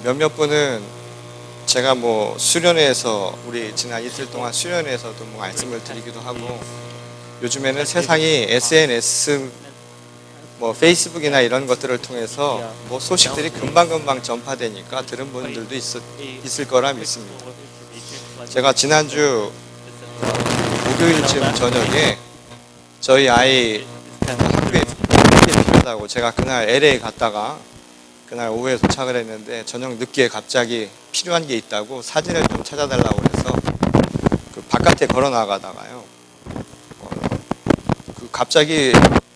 몇몇 분은 제가 뭐 수련회에서 우리 지난 이틀 동안 수련회에서도 뭐 말씀을 드리기도 하고, 요즘에는 세상이 SNS 뭐 페이스북이나 이런 것들을 통해서 뭐 소식들이 금방금방 전파되니까 들은 분들도 있을 거라 믿습니다. 제가 지난주 목요일쯤 저녁에 저희 아이 학교에 필요하다고 제가 그날 LA 갔다가 그날 오후에 도착을 했는데 저녁 늦게 갑자기 필요한 게 있다고 사진을 좀 찾아달라고 해서 그 바깥에 걸어 나가다가요, 그 갑자기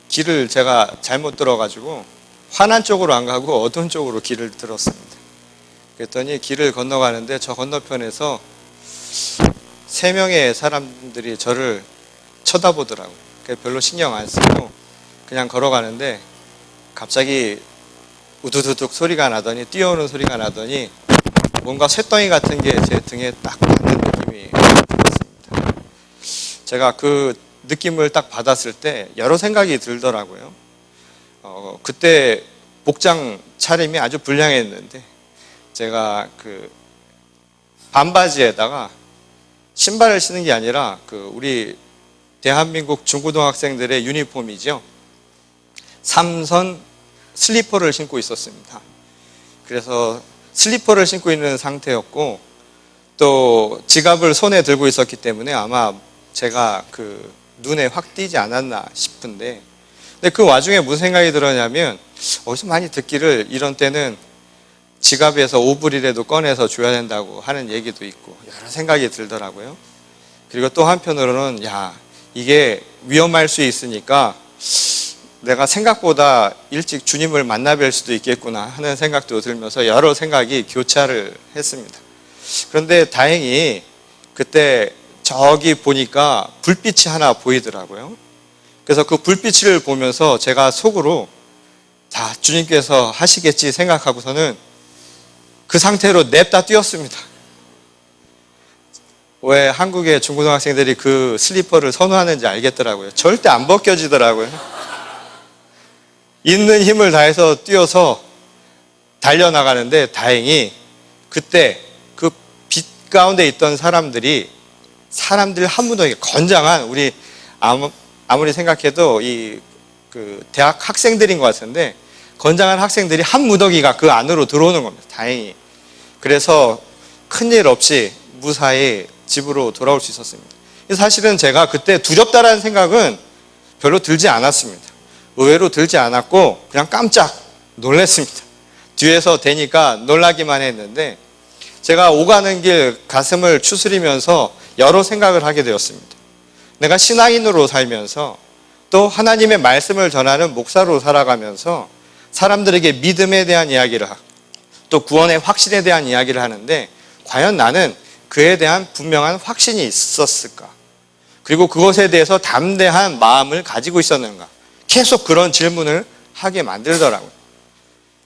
길을 제가 잘못 들어가지고 환한 쪽으로 안 가고 어두운 쪽으로 길을 들었습니다. 그랬더니 길을 건너가는데 저 건너편에서 3명의 사람들이 저를 쳐다보더라고요. 별로 신경 안 쓰고 그냥 걸어가는데 갑자기 우두두둑 소리가 나더니, 뛰어오는 소리가 나더니 뭔가 쇳덩이 같은 게 제 등에 딱 맞는 느낌이 들었습니다. 제가 그 느낌을 딱 받았을 때 여러 생각이 들더라고요. 그때 복장 차림이 아주 불량했는데 제가 그 반바지에다가 신발을 신는 게 아니라 그 우리 대한민국 중고등학생들의 유니폼이죠. 삼선 슬리퍼를 신고 있었습니다. 그래서 슬리퍼를 신고 있는 상태였고, 또 지갑을 손에 들고 있었기 때문에 아마 제가 그 눈에 확 띄지 않았나 싶은데, 근데 그 와중에 무슨 생각이 들었냐면, 어디서 많이 듣기를 이런 때는 지갑에서 5불이라도 꺼내서 줘야 된다고 하는 얘기도 있고 여러 생각이 들더라고요. 그리고 또 한편으로는 이게 위험할 수 있으니까 내가 생각보다 일찍 주님을 만나 뵐 수도 있겠구나 하는 생각도 들면서 여러 생각이 교차를 했습니다. 그런데 다행히 그때 저기 보니까 불빛이 하나 보이더라고요. 그래서 그 불빛을 보면서 제가 속으로 주님께서 하시겠지 생각하고서는 그 상태로 냅다 뛰었습니다. 왜 한국의 중고등학생들이 그 슬리퍼를 선호하는지 알겠더라고요. 절대 안 벗겨지더라고요. 있는 힘을 다해서 뛰어서 달려나가는데 다행히 그때 그 빛 가운데 있던 사람들 한 무더기, 건장한, 우리 아무리 생각해도 그 대학 학생들인 것 같은데 건장한 학생들이 한 무더기가 그 안으로 들어오는 겁니다. 다행히. 그래서 큰일 없이 무사히 집으로 돌아올 수 있었습니다. 사실은 제가 그때 두렵다라는 생각은 별로 들지 않았습니다. 의외로 들지 않았고 그냥 깜짝 놀랐습니다. 뒤에서 대니까 놀라기만 했는데, 제가 오가는 길 가슴을 추스리면서 여러 생각을 하게 되었습니다. 내가 신앙인으로 살면서 또 하나님의 말씀을 전하는 목사로 살아가면서 사람들에게 믿음에 대한 이야기를 하고 또 구원의 확신에 대한 이야기를 하는데, 과연 나는 그에 대한 분명한 확신이 있었을까? 그리고 그것에 대해서 담대한 마음을 가지고 있었는가? 계속 그런 질문을 하게 만들더라고요.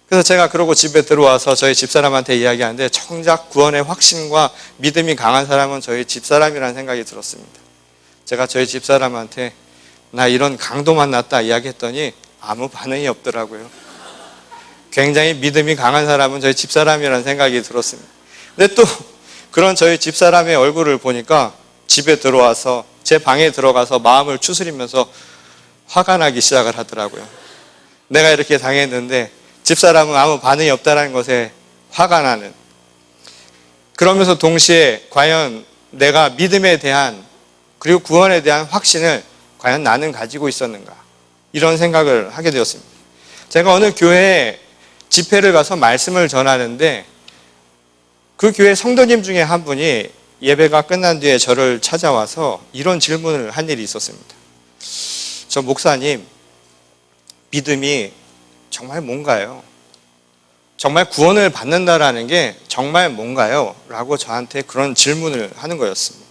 그래서 제가 그러고 집에 들어와서 저희 집사람한테 이야기하는데, 정작 구원의 확신과 믿음이 강한 사람은 저희 집사람이라는 생각이 들었습니다. 제가 저희 집사람한테 나 이런 강도 만났다 이야기했더니 아무 반응이 없더라고요. 굉장히 믿음이 강한 사람은 저희 집사람이라는 생각이 들었습니다. 근데 또 그런 저희 집사람의 얼굴을 보니까 집에 들어와서 제 방에 들어가서 마음을 추스리면서 화가 나기 시작을 하더라고요. 내가 이렇게 당했는데 집사람은 아무 반응이 없다는 것에 화가 나는. 그러면서 동시에 과연 내가 믿음에 대한 그리고 구원에 대한 확신을 과연 나는 가지고 있었는가, 이런 생각을 하게 되었습니다. 제가 어느 교회에 집회를 가서 말씀을 전하는데 그 교회 성도님 중에 한 분이 예배가 끝난 뒤에 저를 찾아와서 이런 질문을 한 일이 있었습니다. 저 목사님, 믿음이 정말 뭔가요? 정말 구원을 받는다라는 게 정말 뭔가요? 라고 저한테 그런 질문을 하는 거였습니다.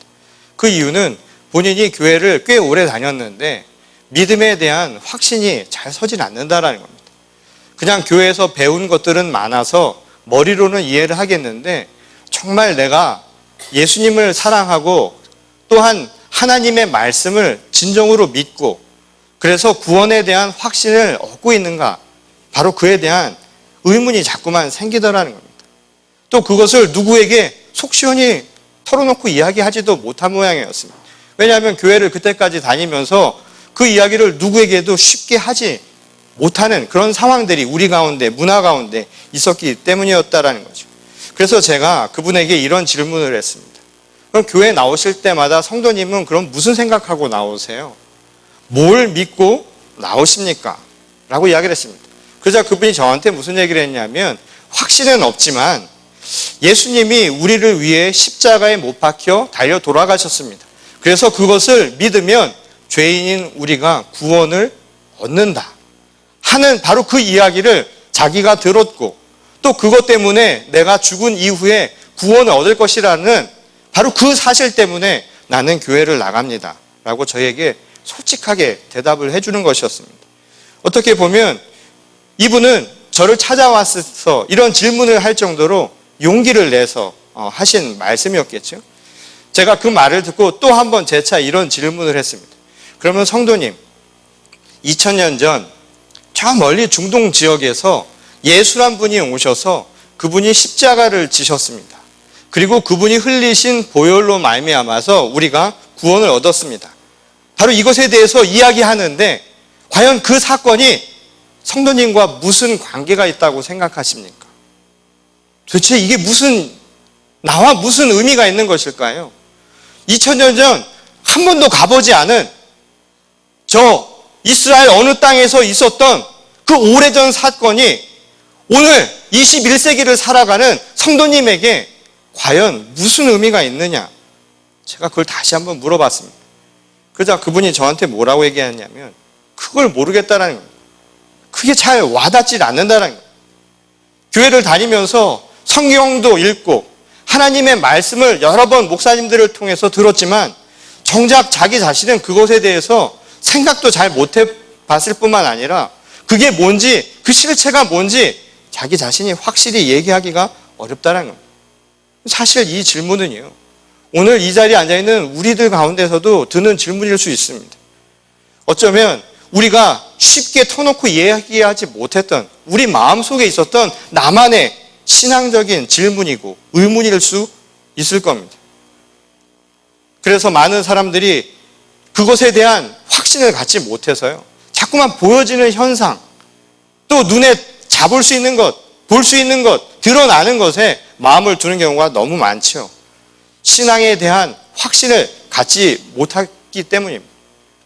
그 이유는 본인이 교회를 꽤 오래 다녔는데 믿음에 대한 확신이 잘 서진 않는다라는 겁니다. 그냥 교회에서 배운 것들은 많아서 머리로는 이해를 하겠는데, 정말 내가 예수님을 사랑하고 또한 하나님의 말씀을 진정으로 믿고 그래서 구원에 대한 확신을 얻고 있는가, 바로 그에 대한 의문이 자꾸만 생기더라는 겁니다. 또 그것을 누구에게 속 시원히 털어놓고 이야기하지도 못한 모양이었습니다. 왜냐하면 교회를 그때까지 다니면서 그 이야기를 누구에게도 쉽게 하지 못하는 그런 상황들이 우리 가운데, 문화 가운데 있었기 때문이었다라는 거죠. 그래서 제가 그분에게 이런 질문을 했습니다. 그럼 교회 나오실 때마다 성도님은 그럼 무슨 생각하고 나오세요? 뭘 믿고 나오십니까? 라고 이야기를 했습니다. 그러자 그분이 저한테 무슨 얘기를 했냐면, 확신은 없지만 예수님이 우리를 위해 십자가에 못 박혀 달려 돌아가셨습니다. 그래서 그것을 믿으면 죄인인 우리가 구원을 얻는다 하는 바로 그 이야기를 자기가 들었고, 또 그것 때문에 내가 죽은 이후에 구원을 얻을 것이라는 바로 그 사실 때문에 나는 교회를 나갑니다 라고 저에게 솔직하게 대답을 해주는 것이었습니다. 어떻게 보면 이분은 저를 찾아와서 이런 질문을 할 정도로 용기를 내서 하신 말씀이었겠죠. 제가 그 말을 듣고 또 한 번 재차 이런 질문을 했습니다. 그러면 성도님, 2000년 전 저 멀리 중동 지역에서 예수란 분이 오셔서 그분이 십자가를 지셨습니다. 그리고 그분이 흘리신 보혈로 말미암아서 우리가 구원을 얻었습니다. 바로 이것에 대해서 이야기하는데 과연 그 사건이 성도님과 무슨 관계가 있다고 생각하십니까? 도대체 이게 나와 무슨 의미가 있는 것일까요? 2000년 전 한 번도 가보지 않은 저 이스라엘 어느 땅에서 있었던 그 오래전 사건이 오늘 21세기를 살아가는 성도님에게 과연 무슨 의미가 있느냐? 제가 그걸 다시 한번 물어봤습니다. 그러자 그분이 저한테 뭐라고 얘기했냐면, 그걸 모르겠다라는 거예요. 그게 잘 와닿지 않는다는 거예요. 교회를 다니면서 성경도 읽고 하나님의 말씀을 여러 번 목사님들을 통해서 들었지만 정작 자기 자신은 그것에 대해서 생각도 잘 못 해봤을 뿐만 아니라 그게 뭔지, 그 실체가 뭔지 자기 자신이 확실히 얘기하기가 어렵다는 겁니다. 사실 이 질문은요, 오늘 이 자리에 앉아있는 우리들 가운데서도 드는 질문일 수 있습니다. 어쩌면 우리가 쉽게 터놓고 이야기하지 못했던 우리 마음속에 있었던 나만의 신앙적인 질문이고 의문일 수 있을 겁니다. 그래서 많은 사람들이 그것에 대한 확신을 갖지 못해서요, 자꾸만 보여지는 현상, 또 눈에 잡을 수 있는 것, 볼 수 있는 것, 드러나는 것에 마음을 두는 경우가 너무 많죠. 신앙에 대한 확신을 갖지 못하기 때문입니다.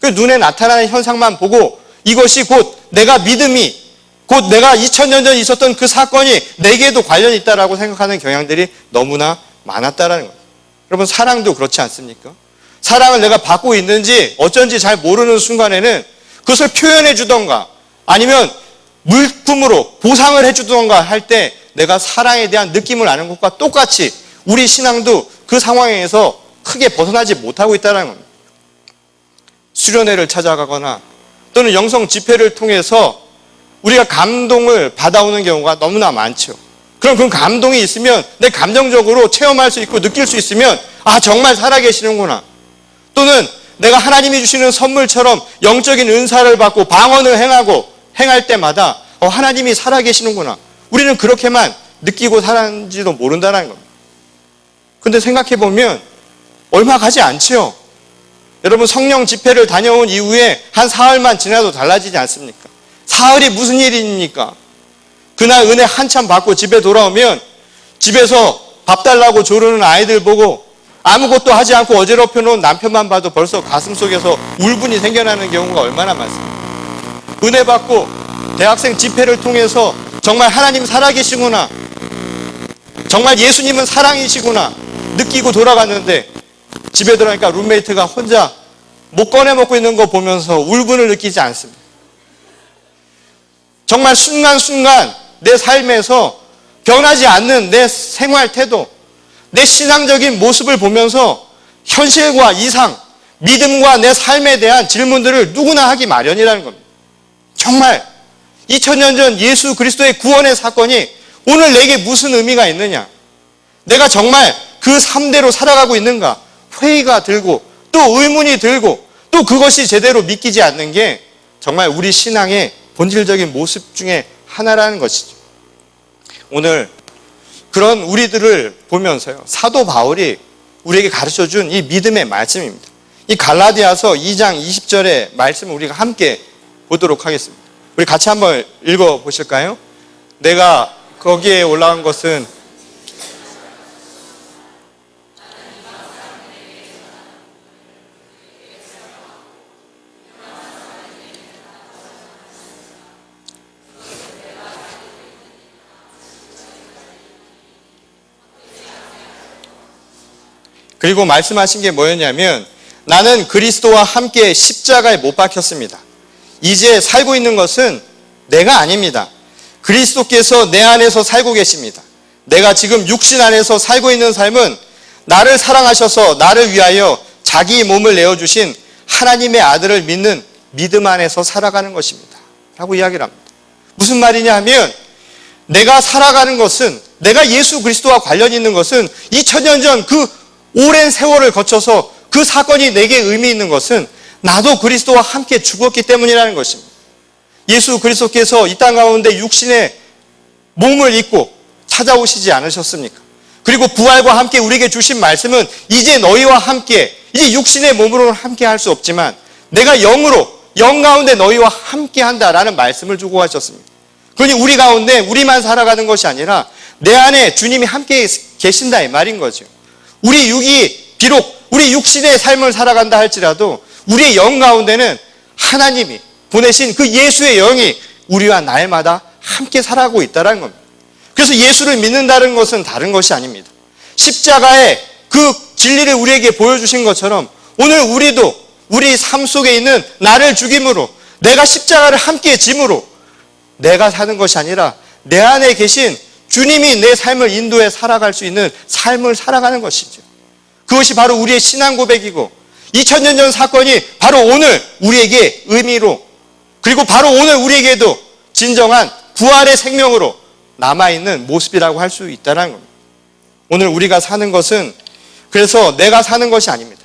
그 눈에 나타나는 현상만 보고 이것이 곧 내가 믿음이, 곧 내가 2000년 전 있었던 그 사건이 내게도 관련이 있다라고 생각하는 경향들이 너무나 많았다라는 거예요. 여러분, 사랑도 그렇지 않습니까? 사랑을 내가 받고 있는지 어쩐지 잘 모르는 순간에는 그것을 표현해 주던가 아니면 물품으로 보상을 해 주던가 할 때 내가 사랑에 대한 느낌을 아는 것과 똑같이 우리 신앙도 그 상황에서 크게 벗어나지 못하고 있다는 겁니다. 수련회를 찾아가거나 또는 영성 집회를 통해서 우리가 감동을 받아오는 경우가 너무나 많죠. 그럼 그 감동이 있으면 내 감정적으로 체험할 수 있고 느낄 수 있으면 정말 살아계시는구나. 또는 내가 하나님이 주시는 선물처럼 영적인 은사를 받고 방언을 행할 때마다 하나님이 살아계시는구나. 우리는 그렇게만 느끼고 살았는지도 모른다는 겁니다. 근데 생각해보면 얼마 가지 않죠. 여러분, 성령 집회를 다녀온 이후에 한 사흘만 지나도 달라지지 않습니까? 사흘이 무슨 일입니까? 그날 은혜 한참 받고 집에 돌아오면 집에서 밥 달라고 조르는 아이들 보고 아무것도 하지 않고 어지럽혀 놓은 남편만 봐도 벌써 가슴속에서 울분이 생겨나는 경우가 얼마나 많습니까? 은혜 받고 대학생 집회를 통해서 정말 하나님 살아계시구나, 정말 예수님은 사랑이시구나 느끼고 돌아갔는데 집에 들어가니까 룸메이트가 혼자 못 꺼내 먹고 있는 거 보면서 울분을 느끼지 않습니다. 정말 순간순간 내 삶에서 변하지 않는 내 생활 태도, 내 신앙적인 모습을 보면서 현실과 이상, 믿음과 내 삶에 대한 질문들을 누구나 하기 마련이라는 겁니다. 정말 2000년 전 예수 그리스도의 구원의 사건이 오늘 내게 무슨 의미가 있느냐? 내가 정말 그 3대로 살아가고 있는가? 회의가 들고 또 의문이 들고 또 그것이 제대로 믿기지 않는 게 정말 우리 신앙의 본질적인 모습 중에 하나라는 것이죠. 오늘 그런 우리들을 보면서요, 사도 바울이 우리에게 가르쳐준 이 믿음의 말씀입니다. 이 갈라디아서 2장 20절의 말씀을 우리가 함께 보도록 하겠습니다. 우리 같이 한번 읽어보실까요? 내가 거기에 올라간 것은 그리고 말씀하신 게 뭐였냐면 나는 그리스도와 함께 십자가에 못 박혔습니다. 이제 살고 있는 것은 내가 아닙니다. 그리스도께서 내 안에서 살고 계십니다. 내가 지금 육신 안에서 살고 있는 삶은 나를 사랑하셔서 나를 위하여 자기 몸을 내어주신 하나님의 아들을 믿는 믿음 안에서 살아가는 것입니다. 라고 이야기를 합니다. 무슨 말이냐 하면 내가 살아가는 것은, 내가 예수 그리스도와 관련 있는 것은 2000년 전 그 오랜 세월을 거쳐서 그 사건이 내게 의미 있는 것은 나도 그리스도와 함께 죽었기 때문이라는 것입니다. 예수 그리스도께서 이 땅 가운데 육신의 몸을 입고 찾아오시지 않으셨습니까? 그리고 부활과 함께 우리에게 주신 말씀은 이제 너희와 함께, 이제 육신의 몸으로는 함께 할 수 없지만 내가 영으로, 영 가운데 너희와 함께 한다라는 말씀을 주고 하셨습니다. 그러니 우리 가운데 우리만 살아가는 것이 아니라 내 안에 주님이 함께 계신다 이 말인 거죠. 우리 육이 비록 우리 육신의 삶을 살아간다 할지라도 우리의 영 가운데는 하나님이 보내신 그 예수의 영이 우리와 날마다 함께 살아가고 있다는 겁니다. 그래서 예수를 믿는다는 것은 다른 것이 아닙니다. 십자가의 그 진리를 우리에게 보여주신 것처럼 오늘 우리도 우리 삶 속에 있는 나를 죽임으로, 내가 십자가를 함께 짐으로 내가 사는 것이 아니라 내 안에 계신 주님이 내 삶을 인도해 살아갈 수 있는 삶을 살아가는 것이죠. 그것이 바로 우리의 신앙 고백이고 2000년 전 사건이 바로 오늘 우리에게 의미로, 그리고 바로 오늘 우리에게도 진정한 부활의 생명으로 남아있는 모습이라고 할 수 있다는 겁니다. 오늘 우리가 사는 것은 그래서 내가 사는 것이 아닙니다.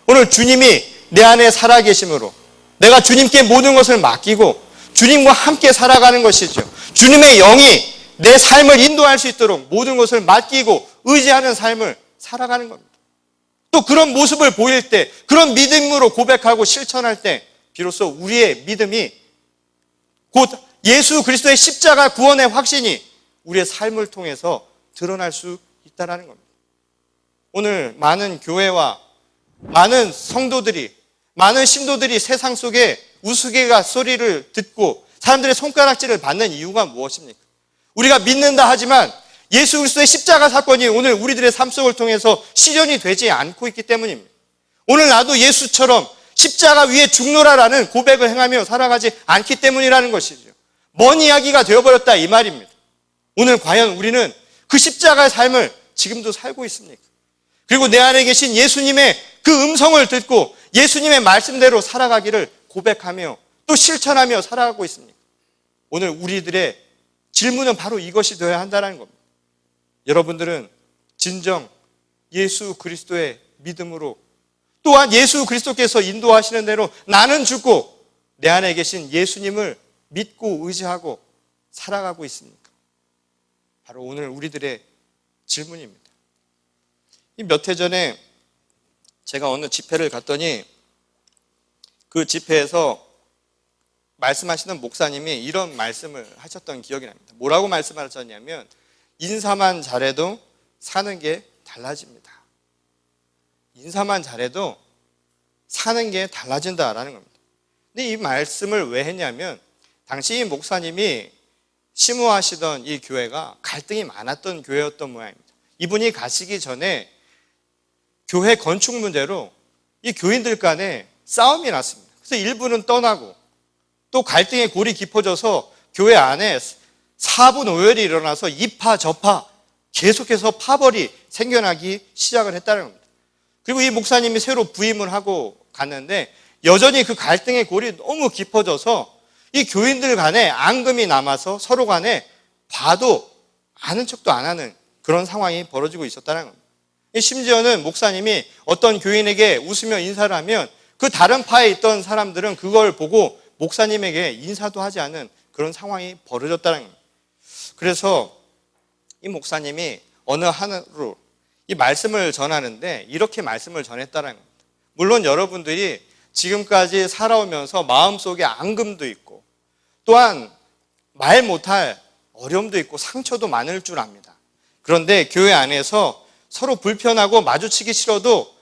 오늘 주님이 내 안에 살아계심으로 내가 주님께 모든 것을 맡기고 주님과 함께 살아가는 것이죠. 주님의 영이 내 삶을 인도할 수 있도록 모든 것을 맡기고 의지하는 삶을 살아가는 겁니다. 또 그런 모습을 보일 때, 그런 믿음으로 고백하고 실천할 때 비로소 우리의 믿음이 곧 예수 그리스도의 십자가 구원의 확신이 우리의 삶을 통해서 드러날 수 있다는 겁니다. 오늘 많은 교회와 많은 성도들이, 많은 신도들이 세상 속에 우스개가 소리를 듣고 사람들의 손가락질을 받는 이유가 무엇입니까? 우리가 믿는다 하지만 예수 그리스도의 십자가 사건이 오늘 우리들의 삶 속을 통해서 실현이 되지 않고 있기 때문입니다. 오늘 나도 예수처럼 십자가 위에 죽노라라는 고백을 행하며 살아가지 않기 때문이라는 것이죠. 먼 이야기가 되어버렸다 이 말입니다. 오늘 과연 우리는 그 십자가의 삶을 지금도 살고 있습니까? 그리고 내 안에 계신 예수님의 그 음성을 듣고 예수님의 말씀대로 살아가기를 고백하며 또 실천하며 살아가고 있습니까? 오늘 우리들의 질문은 바로 이것이 되어야 한다는 겁니다. 여러분들은 진정 예수 그리스도의 믿음으로 또한 예수 그리스도께서 인도하시는 대로 나는 죽고 내 안에 계신 예수님을 믿고 의지하고 살아가고 있습니까? 바로 오늘 우리들의 질문입니다. 몇 해 전에 제가 어느 집회를 갔더니 그 집회에서 말씀하시는 목사님이 이런 말씀을 하셨던 기억이 납니다. 뭐라고 말씀하셨냐면 인사만 잘해도 사는 게 달라집니다. 인사만 잘해도 사는 게 달라진다라는 겁니다. 근데 이 말씀을 왜 했냐면 당시 이 목사님이 심호하시던 이 교회가 갈등이 많았던 교회였던 모양입니다. 이분이 가시기 전에 교회 건축 문제로 이 교인들 간에 싸움이 났습니다. 그래서 일부는 떠나고 또 갈등의 골이 깊어져서 교회 안에 사분오열이 일어나서 이파 저파 계속해서 파벌이 생겨나기 시작을 했다는 겁니다. 그리고 이 목사님이 새로 부임을 하고 갔는데 여전히 그 갈등의 골이 너무 깊어져서 이 교인들 간에 앙금이 남아서 서로 간에 봐도 아는 척도 안 하는 그런 상황이 벌어지고 있었다는 겁니다. 심지어는 목사님이 어떤 교인에게 웃으며 인사를 하면 그 다른 파에 있던 사람들은 그걸 보고 목사님에게 인사도 하지 않은 그런 상황이 벌어졌다는 겁니다. 그래서 이 목사님이 어느 하루 이 말씀을 전하는데 이렇게 말씀을 전했다는 겁니다. 물론 여러분들이 지금까지 살아오면서 마음속에 앙금도 있고 또한 말 못할 어려움도 있고 상처도 많을 줄 압니다. 그런데 교회 안에서 서로 불편하고 마주치기 싫어도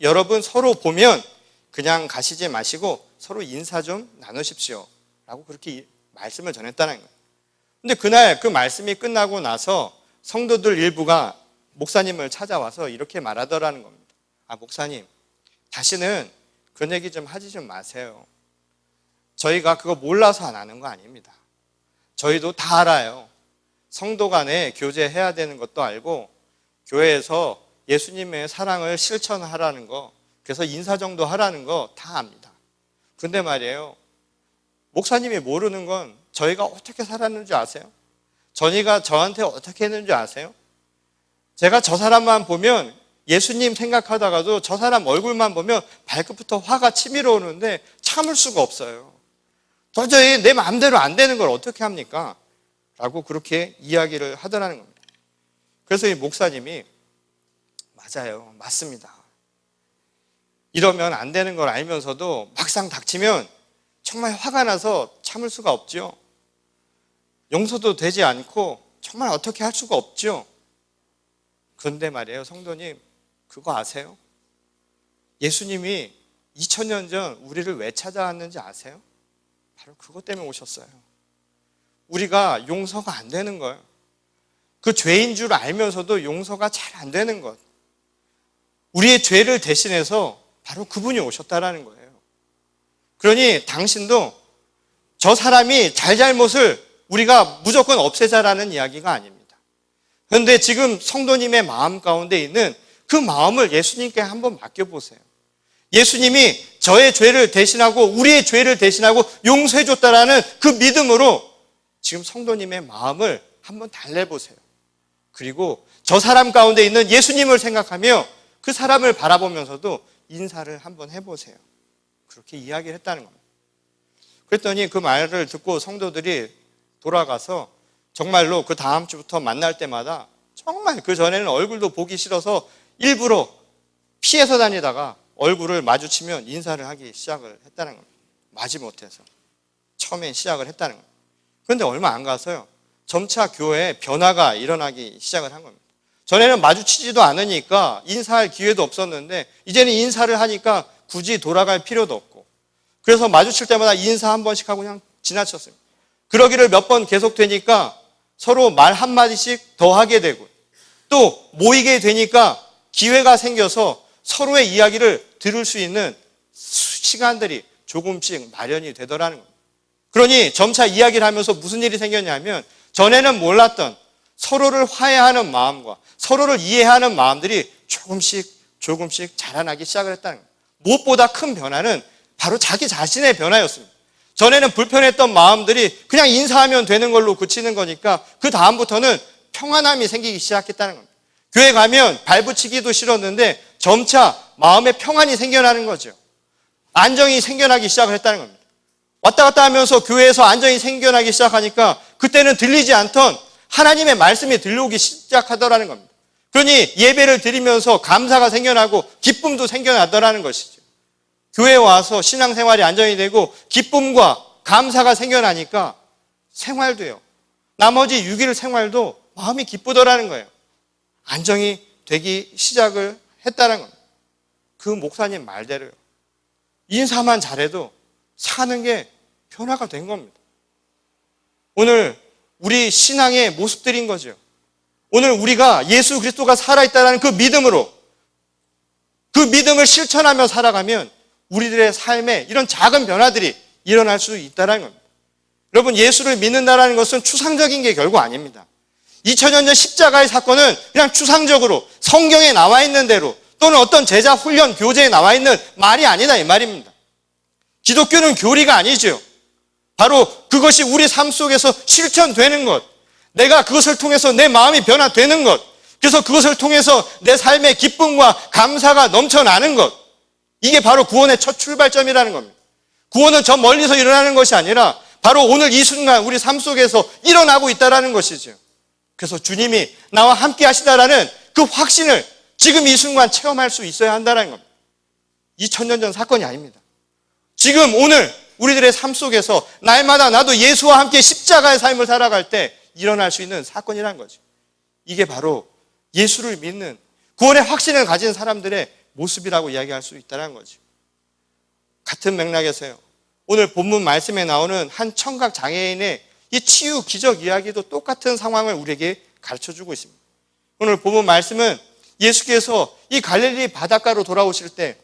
여러분 서로 보면 그냥 가시지 마시고 서로 인사 좀 나누십시오 라고 그렇게 말씀을 전했다는 거예요. 근데 그날 그 말씀이 끝나고 나서 성도들 일부가 목사님을 찾아와서 이렇게 말하더라는 겁니다. 목사님, 다시는 그런 얘기 좀 하지 좀 마세요. 저희가 그거 몰라서 안 하는 거 아닙니다. 저희도 다 알아요. 성도 간에 교제해야 되는 것도 알고 교회에서 예수님의 사랑을 실천하라는 거, 그래서 인사 정도 하라는 거 다 압니다. 근데 말이에요, 목사님이 모르는 건 저희가 어떻게 살았는지 아세요? 저희가 저한테 어떻게 했는지 아세요? 제가 저 사람만 보면 예수님 생각하다가도 저 사람 얼굴만 보면 발끝부터 화가 치밀어 오는데 참을 수가 없어요. 도저히 내 마음대로 안 되는 걸 어떻게 합니까? 라고 그렇게 이야기를 하더라는 겁니다. 그래서 이 목사님이 맞아요. 맞습니다. 이러면 안 되는 걸 알면서도 막상 닥치면 정말 화가 나서 참을 수가 없죠. 용서도 되지 않고 정말 어떻게 할 수가 없죠. 그런데 말이에요, 성도님, 그거 아세요? 예수님이 2000년 전 우리를 왜 찾아왔는지 아세요? 바로 그것 때문에 오셨어요. 우리가 용서가 안 되는 거예요. 그 죄인 줄 알면서도 용서가 잘 안 되는 것. 우리의 죄를 대신해서 바로 그분이 오셨다라는 거예요. 그러니 당신도 저 사람이 잘잘못을 우리가 무조건 없애자라는 이야기가 아닙니다. 그런데 지금 성도님의 마음 가운데 있는 그 마음을 예수님께 한번 맡겨보세요. 예수님이 저의 죄를 대신하고 우리의 죄를 대신하고 용서해 줬다라는 그 믿음으로 지금 성도님의 마음을 한번 달래보세요. 그리고 저 사람 가운데 있는 예수님을 생각하며 그 사람을 바라보면서도 인사를 한번 해보세요. 그렇게 이야기를 했다는 겁니다. 그랬더니 그 말을 듣고 성도들이 돌아가서 정말로 그 다음 주부터 만날 때마다 정말 그 전에는 얼굴도 보기 싫어서 일부러 피해서 다니다가 얼굴을 마주치면 인사를 하기 시작을 했다는 겁니다. 마지못해서 처음엔 시작을 했다는 겁니다. 그런데 얼마 안 가서요, 점차 교회에 변화가 일어나기 시작을 한 겁니다. 전에는 마주치지도 않으니까 인사할 기회도 없었는데 이제는 인사를 하니까 굳이 돌아갈 필요도 없고, 그래서 마주칠 때마다 인사 한 번씩 하고 그냥 지나쳤습니다. 그러기를 몇 번 계속되니까 서로 말 한마디씩 더 하게 되고, 또 모이게 되니까 기회가 생겨서 서로의 이야기를 들을 수 있는 시간들이 조금씩 마련이 되더라는 겁니다. 그러니 점차 이야기를 하면서 무슨 일이 생겼냐면, 전에는 몰랐던 서로를 화해하는 마음과 서로를 이해하는 마음들이 조금씩 자라나기 시작을 했다는 거예요. 무엇보다 큰 변화는 바로 자기 자신의 변화였습니다. 전에는 불편했던 마음들이 그냥 인사하면 되는 걸로 그치는 거니까 그 다음부터는 평안함이 생기기 시작했다는 겁니다. 교회 가면 발붙이기도 싫었는데 점차 마음의 평안이 생겨나는 거죠. 안정이 생겨나기 시작을 했다는 겁니다. 왔다 갔다 하면서 교회에서 안정이 생겨나기 시작하니까 그때는 들리지 않던 하나님의 말씀이 들려오기 시작하더라는 겁니다. 그러니 예배를 드리면서 감사가 생겨나고 기쁨도 생겨나더라는 것이죠. 교회에 와서 신앙생활이 안정이 되고 기쁨과 감사가 생겨나니까 생활도요, 나머지 6일 생활도 마음이 기쁘더라는 거예요. 안정이 되기 시작을 했다는 겁니다. 그 목사님 말대로요, 인사만 잘해도 사는 게 변화가 된 겁니다. 오늘 우리 신앙의 모습들인 거죠. 오늘 우리가 예수 그리스도가 살아있다는 그 믿음으로, 그 믿음을 실천하며 살아가면 우리들의 삶에 이런 작은 변화들이 일어날 수 있다는 겁니다. 여러분, 예수를 믿는다는 것은 추상적인 게 결국 아닙니다. 2000년 전 십자가의 사건은 그냥 추상적으로 성경에 나와 있는 대로 또는 어떤 제자 훈련 교재에 나와 있는 말이 아니다, 이 말입니다. 기독교는 교리가 아니죠. 바로 그것이 우리 삶 속에서 실천되는 것, 내가 그것을 통해서 내 마음이 변화되는 것, 그래서 그것을 통해서 내 삶의 기쁨과 감사가 넘쳐나는 것, 이게 바로 구원의 첫 출발점이라는 겁니다. 구원은 저 멀리서 일어나는 것이 아니라 바로 오늘 이 순간 우리 삶 속에서 일어나고 있다는 것이죠. 그래서 주님이 나와 함께 하시다라는 그 확신을 지금 이 순간 체험할 수 있어야 한다는 겁니다. 2000년 전 사건이 아닙니다. 지금 오늘 우리들의 삶 속에서 날마다 나도 예수와 함께 십자가의 삶을 살아갈 때 일어날 수 있는 사건이라는 거죠. 이게 바로 예수를 믿는 구원의 확신을 가진 사람들의 모습이라고 이야기할 수 있다는 거죠. 같은 맥락에서요, 오늘 본문 말씀에 나오는 한 청각 장애인의 이 치유 기적 이야기도 똑같은 상황을 우리에게 가르쳐주고 있습니다. 오늘 본문 말씀은 예수께서 이 갈릴리 바닷가로 돌아오실 때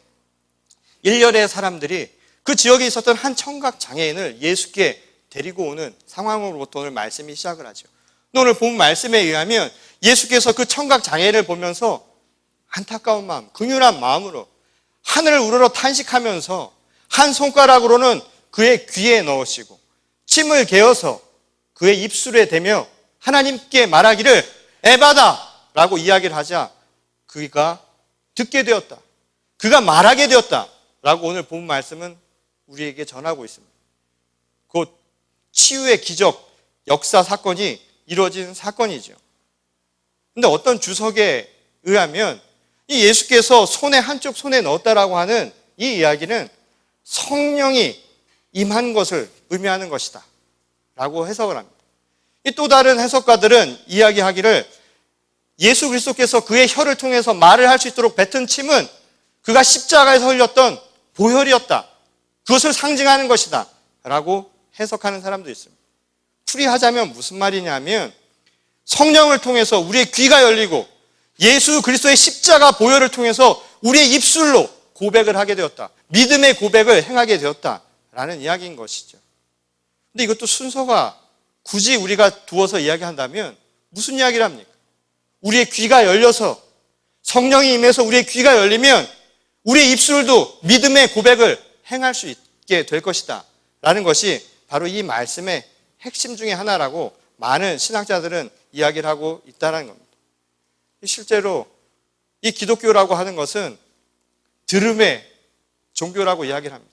일렬의 사람들이 그 지역에 있었던 한 청각 장애인을 예수께 데리고 오는 상황으로부터 오늘 말씀이 시작을 하죠. 오늘 본문 말씀에 의하면 예수께서 그 청각 장애인을 보면서 안타까운 마음, 긍휼한 마음으로 하늘을 우러러 탄식하면서 한 손가락으로는 그의 귀에 넣으시고 침을 개어서 그의 입술에 대며 하나님께 말하기를 에바다 라고 이야기를 하자 그가 듣게 되었다. 그가 말하게 되었다 라고 오늘 본 말씀은 우리에게 전하고 있습니다. 곧 치유의 기적, 역사 사건이 이루어진 사건이죠. 그런데 어떤 주석에 의하면 이 예수께서 한쪽 손에 넣었다라고 하는 이 이야기는 성령이 임한 것을 의미하는 것이다 라고 해석을 합니다. 이 또 다른 해석가들은 이야기하기를 예수 그리스도께서 그의 혀를 통해서 말을 할 수 있도록 뱉은 침은 그가 십자가에서 흘렸던 보혈이었다. 그것을 상징하는 것이다 라고 해석하는 사람도 있습니다. 풀이하자면 무슨 말이냐면 성령을 통해서 우리의 귀가 열리고 예수 그리스도의 십자가 보혈을 통해서 우리의 입술로 고백을 하게 되었다. 믿음의 고백을 행하게 되었다라는 이야기인 것이죠. 근데 이것도 순서가 굳이 우리가 두어서 이야기한다면 무슨 이야기를 합니까? 우리의 귀가 열려서 성령이 임해서 우리의 귀가 열리면 우리의 입술도 믿음의 고백을 행할 수 있게 될 것이다 라는 것이 바로 이 말씀의 핵심 중에 하나라고 많은 신학자들은 이야기를 하고 있다는 겁니다. 실제로 이 기독교라고 하는 것은 들음의 종교라고 이야기를 합니다.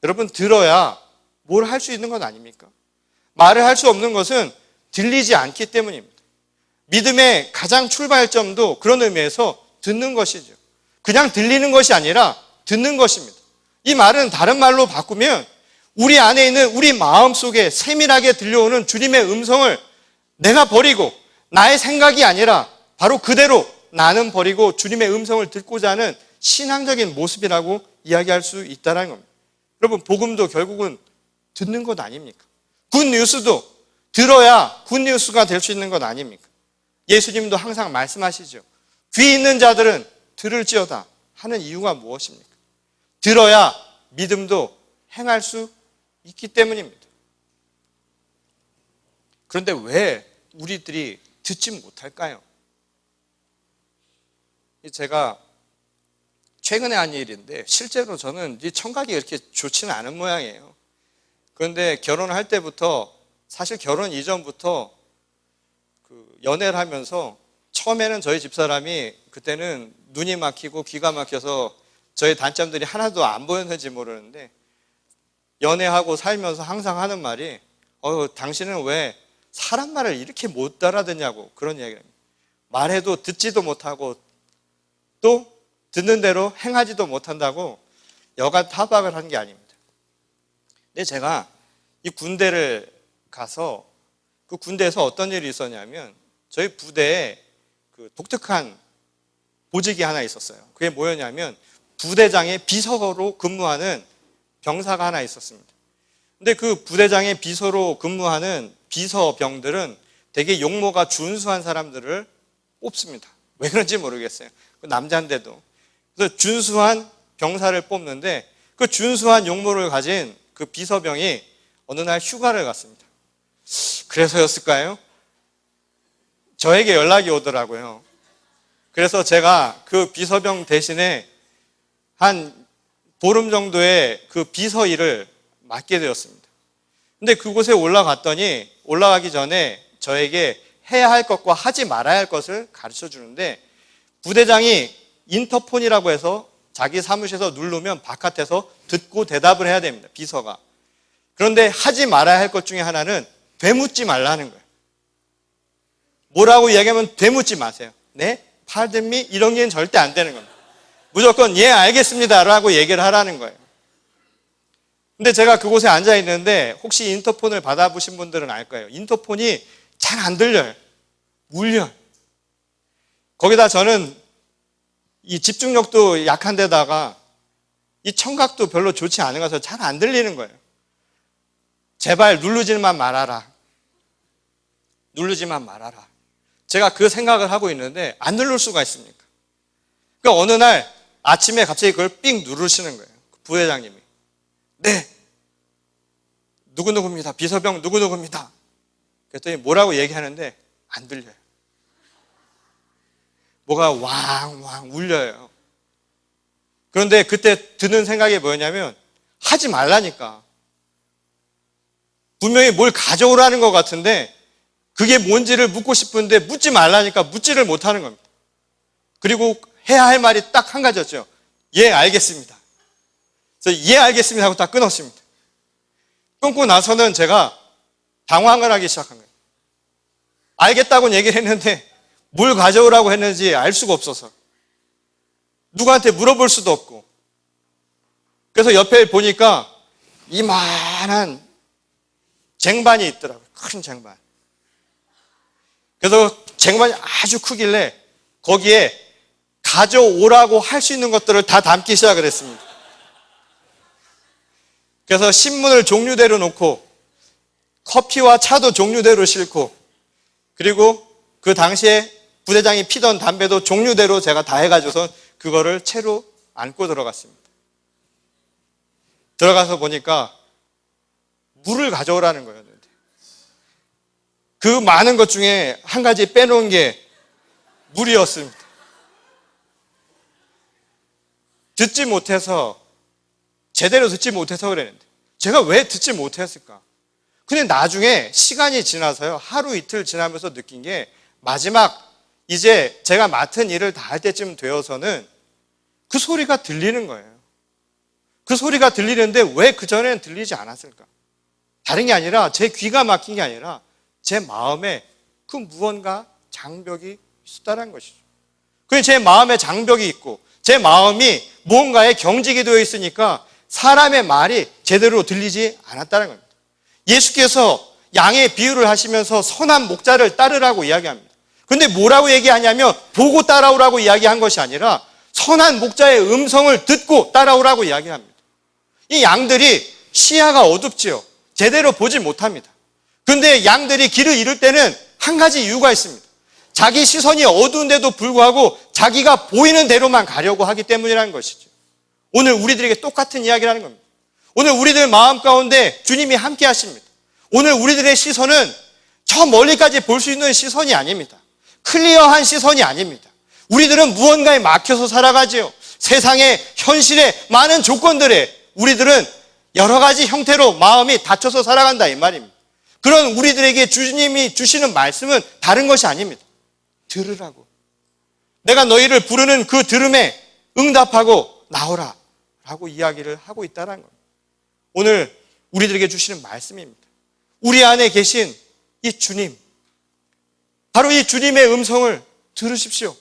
여러분, 들어야 뭘 할 수 있는 건 아닙니까? 말을 할 수 없는 것은 들리지 않기 때문입니다. 믿음의 가장 출발점도 그런 의미에서 듣는 것이죠. 그냥 들리는 것이 아니라 듣는 것입니다. 이 말은 다른 말로 바꾸면 우리 안에 있는 우리 마음 속에 세밀하게 들려오는 주님의 음성을 내가 버리고 나의 생각이 아니라 바로 그대로 나는 버리고 주님의 음성을 듣고자 하는 신앙적인 모습이라고 이야기할 수 있다는 겁니다. 여러분, 복음도 결국은 듣는 것 아닙니까? 굿뉴스도 들어야 굿뉴스가 될 수 있는 것 아닙니까? 예수님도 항상 말씀하시죠. 귀 있는 자들은 들을지어다 하는 이유가 무엇입니까? 들어야 믿음도 행할 수 있기 때문입니다. 그런데 왜 우리들이 듣지 못할까요? 제가 최근에 한 일인데 실제로 저는 이 청각이 그렇게 좋지는 않은 모양이에요. 그런데 결혼할 때부터, 사실 결혼 이전부터 연애를 하면서 처음에는 저희 집사람이 그때는 눈이 막히고 귀가 막혀서 저희 단점들이 하나도 안 보였는지 모르는데 연애하고 살면서 항상 하는 말이 당신은 왜 사람 말을 이렇게 못 알아듣냐고 그런 이야기를 합니다. 말해도 듣지도 못하고 또 듣는 대로 행하지도 못한다고 여간 타박을 한 게 아닙니다. 근데 제가 이 군대를 가서 그 군대에서 어떤 일이 있었냐면 저희 부대에 그 독특한 보직이 하나 있었어요. 그게 뭐였냐면 부대장의 비서로 근무하는 병사가 하나 있었습니다. 근데 그 부대장의 비서로 근무하는 비서병들은 되게 용모가 준수한 사람들을 뽑습니다. 왜 그런지 모르겠어요. 남자인데도. 그래서 준수한 병사를 뽑는데 그 준수한 용모를 가진 그 비서병이 어느 날 휴가를 갔습니다. 그래서였을까요? 저에게 연락이 오더라고요. 그래서 제가 그 비서병 대신에 한 보름 정도의 그 비서 일을 맡게 되었습니다. 근데 그곳에 올라갔더니 올라가기 전에 저에게 해야 할 것과 하지 말아야 할 것을 가르쳐 주는데 부대장이 인터폰이라고 해서 자기 사무실에서 누르면 바깥에서 듣고 대답을 해야 됩니다. 비서가. 그런데 하지 말아야 할 것 중에 하나는 되묻지 말라는 거예요. 뭐라고 이야기하면 되묻지 마세요. 네? pardon me? 이런 게 절대 안 되는 겁니다. 무조건 예, 알겠습니다라고 얘기를 하라는 거예요. 근데 제가 그곳에 앉아 있는데 혹시 인터폰을 받아보신 분들은 알 거예요. 인터폰이 잘 안 들려요. 울려요. 거기다 저는 이 집중력도 약한 데다가 이 청각도 별로 좋지 않은 것에서 잘 안 들리는 거예요. 제발 누르지만 말아라. 누르지만 말아라. 제가 그 생각을 하고 있는데 안 누를 수가 있습니까? 그러니까 어느 날 아침에 갑자기 그걸 삑 누르시는 거예요. 부회장님이. 네. 누구누구입니다. 비서병 누구누구입니다. 그랬더니 뭐라고 얘기하는데 안 들려요. 뭐가 왕왕 울려요. 그런데 그때 드는 생각이 뭐였냐면 하지 말라니까. 분명히 뭘 가져오라는 것 같은데 그게 뭔지를 묻고 싶은데 묻지 말라니까 묻지를 못하는 겁니다. 그리고 해야 할 말이 딱 한 가지였죠. 예, 알겠습니다. 그래서 예, 알겠습니다 하고 딱 끊었습니다. 끊고 나서는 제가 당황을 하기 시작한 거예요. 알겠다고는 얘기를 했는데 뭘 가져오라고 했는지 알 수가 없어서 누구한테 물어볼 수도 없고 그래서 옆에 보니까 이만한 쟁반이 있더라고요. 큰 쟁반. 그래서 쟁반이 아주 크길래 거기에 가져오라고 할 수 있는 것들을 다 담기 시작을 했습니다. 그래서 신문을 종류대로 놓고 커피와 차도 종류대로 싣고 그리고 그 당시에 부대장이 피던 담배도 종류대로 제가 다 해가지고서 그거를 채로 안고 들어갔습니다. 들어가서 보니까 물을 가져오라는 거였는데 그 많은 것 중에 한 가지 빼놓은 게 물이었습니다. 듣지 못해서 제대로 듣지 못해서 그랬는데 제가 왜 듣지 못했을까? 근데 나중에 시간이 지나서요. 하루 이틀 지나면서 느낀 게 마지막 이제 제가 맡은 일을 다 할 때쯤 되어서는 그 소리가 들리는 거예요. 그 소리가 들리는데 왜 그전에는 들리지 않았을까? 다른 게 아니라 제 귀가 막힌 게 아니라 제 마음에 그 무언가 장벽이 있었다는 것이죠. 그게 제 마음에 장벽이 있고 제 마음이 무언가에 경직이 되어 있으니까 사람의 말이 제대로 들리지 않았다는 겁니다. 예수께서 양의 비유를 하시면서 선한 목자를 따르라고 이야기합니다. 그런데 뭐라고 얘기하냐면 보고 따라오라고 이야기한 것이 아니라 선한 목자의 음성을 듣고 따라오라고 이야기합니다. 이 양들이 시야가 어둡지요. 제대로 보지 못합니다. 그런데 양들이 길을 잃을 때는 한 가지 이유가 있습니다. 자기 시선이 어두운데도 불구하고 자기가 보이는 대로만 가려고 하기 때문이라는 것이죠. 오늘 우리들에게 똑같은 이야기를 하는 겁니다. 오늘 우리들 마음 가운데 주님이 함께 하십니다. 오늘 우리들의 시선은 저 멀리까지 볼 수 있는 시선이 아닙니다. 클리어한 시선이 아닙니다. 우리들은 무언가에 막혀서 살아가지요. 세상의 현실의 많은 조건들에 우리들은 여러 가지 형태로 마음이 닫혀서 살아간다 이 말입니다. 그런 우리들에게 주님이 주시는 말씀은 다른 것이 아닙니다. 들으라고. 내가 너희를 부르는 그 들음에 응답하고 나오라 라고 이야기를 하고 있다는 겁니다. 오늘 우리들에게 주시는 말씀입니다. 우리 안에 계신 이 주님, 바로 이 주님의 음성을 들으십시오.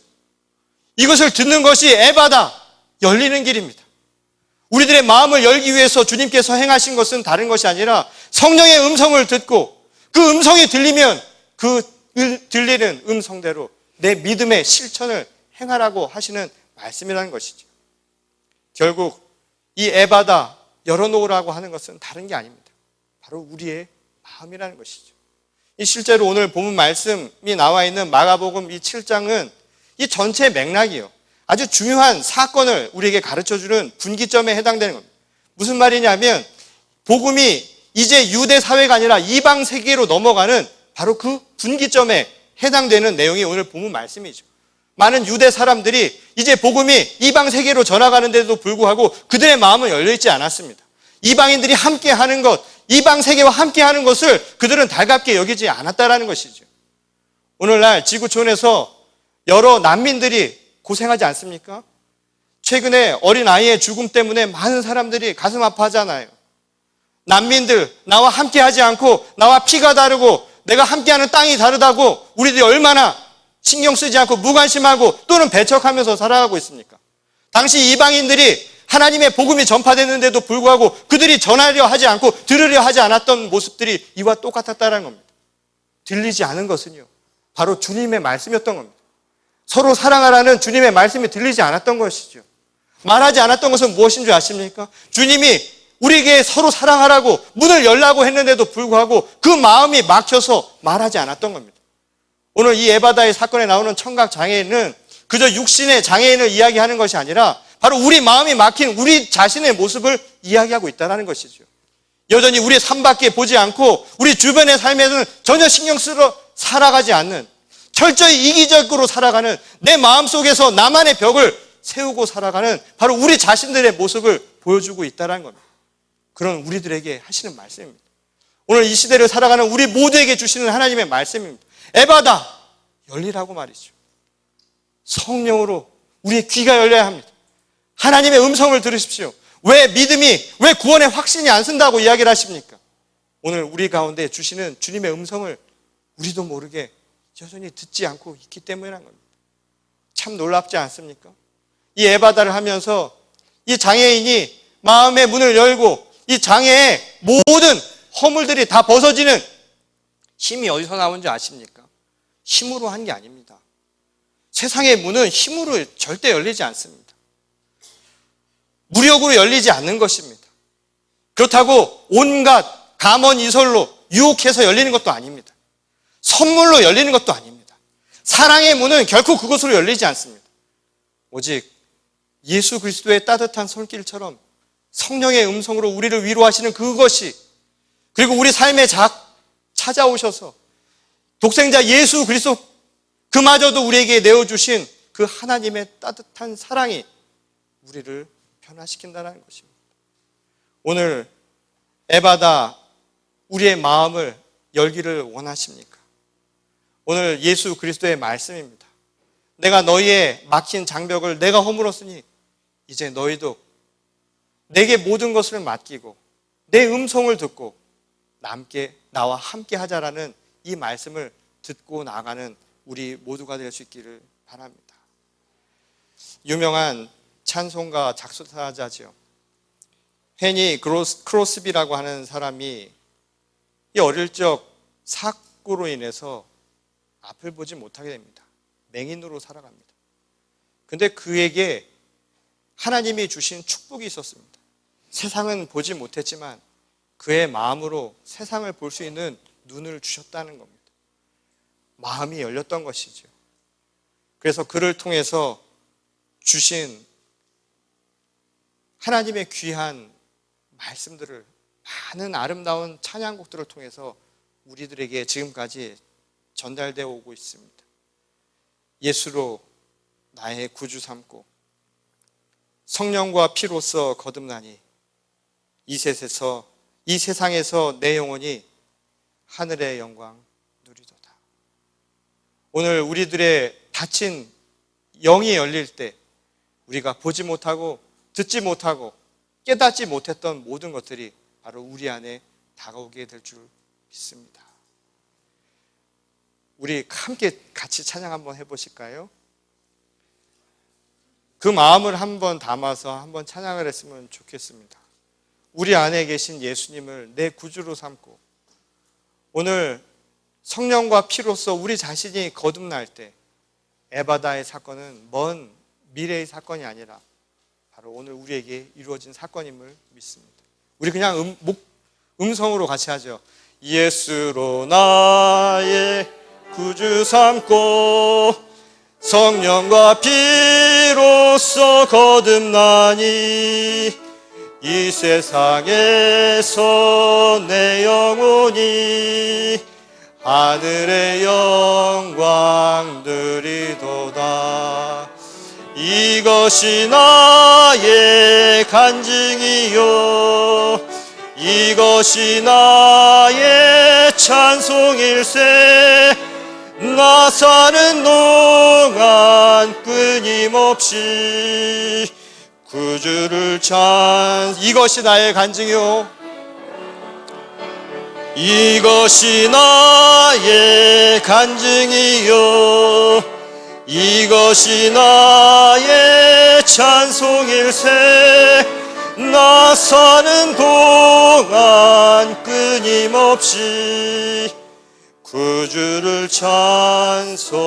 이것을 듣는 것이 에바다, 열리는 길입니다. 우리들의 마음을 열기 위해서 주님께서 행하신 것은 다른 것이 아니라 성령의 음성을 듣고 그 음성이 들리면 그 들리는 음성대로 내 믿음의 실천을 행하라고 하시는 말씀이라는 것이죠. 결국 이 에바다 열어놓으라고 하는 것은 다른 게 아닙니다. 바로 우리의 마음이라는 것이죠. 이 실제로 오늘 본문 말씀이 나와 있는 마가복음 이 7장은 이 전체 맥락이요. 아주 중요한 사건을 우리에게 가르쳐주는 분기점에 해당되는 겁니다. 무슨 말이냐면 복음이 이제 유대 사회가 아니라 이방 세계로 넘어가는 바로 그 분기점에 해당되는 내용이 오늘 본문 말씀이죠. 많은 유대 사람들이 이제 복음이 이방 세계로 전화가는데도 불구하고 그들의 마음은 열려있지 않았습니다. 이방인들이 함께하는 것, 이방 세계와 함께하는 것을 그들은 달갑게 여기지 않았다라는 것이죠. 오늘날 지구촌에서 여러 난민들이 고생하지 않습니까? 최근에 어린아이의 죽음 때문에 많은 사람들이 가슴 아파하잖아요. 난민들, 나와 함께하지 않고 나와 피가 다르고 내가 함께하는 땅이 다르다고 우리들이 얼마나 신경 쓰지 않고 무관심하고 또는 배척하면서 살아가고 있습니까? 당시 이방인들이 하나님의 복음이 전파됐는데도 불구하고 그들이 전하려 하지 않고 들으려 하지 않았던 모습들이 이와 똑같았다는 겁니다. 들리지 않은 것은요, 바로 주님의 말씀이었던 겁니다. 서로 사랑하라는 주님의 말씀이 들리지 않았던 것이죠. 말하지 않았던 것은 무엇인 줄 아십니까? 주님이 우리에게 서로 사랑하라고 문을 열라고 했는데도 불구하고 그 마음이 막혀서 말하지 않았던 겁니다. 오늘 이 에바다의 사건에 나오는 청각 장애인은 그저 육신의 장애인을 이야기하는 것이 아니라 바로 우리 마음이 막힌 우리 자신의 모습을 이야기하고 있다는 것이죠. 여전히 우리의 삶밖에 보지 않고 우리 주변의 삶에는 전혀 신경 쓰러 살아가지 않는, 철저히 이기적으로 살아가는, 내 마음속에서 나만의 벽을 세우고 살아가는 바로 우리 자신들의 모습을 보여주고 있다는 겁니다. 그런 우리들에게 하시는 말씀입니다. 오늘 이 시대를 살아가는 우리 모두에게 주시는 하나님의 말씀입니다. 에바다, 열리라고 말이죠. 성령으로 우리의 귀가 열려야 합니다. 하나님의 음성을 들으십시오. 왜 믿음이, 왜 구원의 확신이 안 쓴다고 이야기를 하십니까? 오늘 우리 가운데 주시는 주님의 음성을 우리도 모르게 여전히 듣지 않고 있기 때문이라는 겁니다. 참 놀랍지 않습니까? 이 에바다를 하면서 이 장애인이 마음의 문을 열고 이 장애의 모든 허물들이 다 벗어지는 힘이 어디서 나온지 아십니까? 힘으로 한 게 아닙니다. 세상의 문은 힘으로 절대 열리지 않습니다. 무력으로 열리지 않는 것입니다. 그렇다고 온갖 감언이설로 유혹해서 열리는 것도 아닙니다. 선물로 열리는 것도 아닙니다. 사랑의 문은 결코 그것으로 열리지 않습니다. 오직 예수 그리스도의 따뜻한 손길처럼 성령의 음성으로 우리를 위로하시는 그것이, 그리고 우리 삶에 찾아오셔서 독생자 예수 그리스도 그마저도 우리에게 내어주신 그 하나님의 따뜻한 사랑이 우리를 변화시킨다는 것입니다. 오늘 에바다, 우리의 마음을 열기를 원하십니까? 오늘 예수 그리스도의 말씀입니다. 내가 너희의 막힌 장벽을 내가 허물었으니 이제 너희도 내게 모든 것을 맡기고 내 음성을 듣고 나와 함께 하자라는 이 말씀을 듣고 나가는 우리 모두가 될 수 있기를 바랍니다. 유명한 찬송가 작사자죠. 헤니 크로스비라고 하는 사람이 이 어릴 적 사고로 인해서 앞을 보지 못하게 됩니다. 맹인으로 살아갑니다. 근데 그에게 하나님이 주신 축복이 있었습니다. 세상은 보지 못했지만 그의 마음으로 세상을 볼 수 있는 눈을 주셨다는 겁니다. 마음이 열렸던 것이죠. 그래서 그를 통해서 주신 하나님의 귀한 말씀들을, 많은 아름다운 찬양곡들을 통해서 우리들에게 지금까지 전달되어 오고 있습니다. 예수로 나의 구주 삼고 성령과 피로써 거듭나니 이 세상에서 내 영혼이 하늘의 영광 누리도다. 오늘 우리들의 닫힌 영이 열릴 때 우리가 보지 못하고 듣지 못하고 깨닫지 못했던 모든 것들이 바로 우리 안에 다가오게 될 줄 믿습니다. 우리 함께 같이 찬양 한번 해보실까요? 그 마음을 한번 담아서 한번 찬양을 했으면 좋겠습니다. 우리 안에 계신 예수님을 내 구주로 삼고 오늘 성령과 피로써 우리 자신이 거듭날 때 에바다의 사건은 먼 미래의 사건이 아니라 바로 오늘 우리에게 이루어진 사건임을 믿습니다. 우리 그냥 음성으로 같이 하죠. 예수로 나의 구주 삼고 성령과 피로써 거듭나니 이 세상에서 내 영혼이 하늘의 영광 누리도다. 이것이 나의 간증이요 이것이 나의 찬송일세. 나 사는 동안 끊임없이 구주를 이것이 나의 간증이요 이것이 나의 간증이요 이것이 나의 찬송일세 나 사는 동안 끊임없이 구주를 찬송하리로다.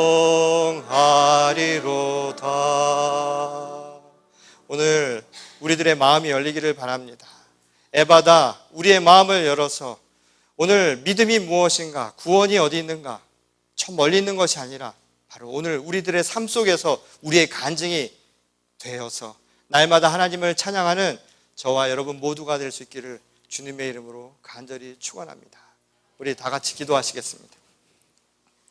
오늘 우리들의 마음이 열리기를 바랍니다. 에바다, 우리의 마음을 열어서 오늘 믿음이 무엇인가, 구원이 어디 있는가, 저 멀리 있는 것이 아니라 바로 오늘 우리들의 삶 속에서 우리의 간증이 되어서 날마다 하나님을 찬양하는 저와 여러분 모두가 될 수 있기를 주님의 이름으로 간절히 축원합니다. 우리 다 같이 기도하시겠습니다.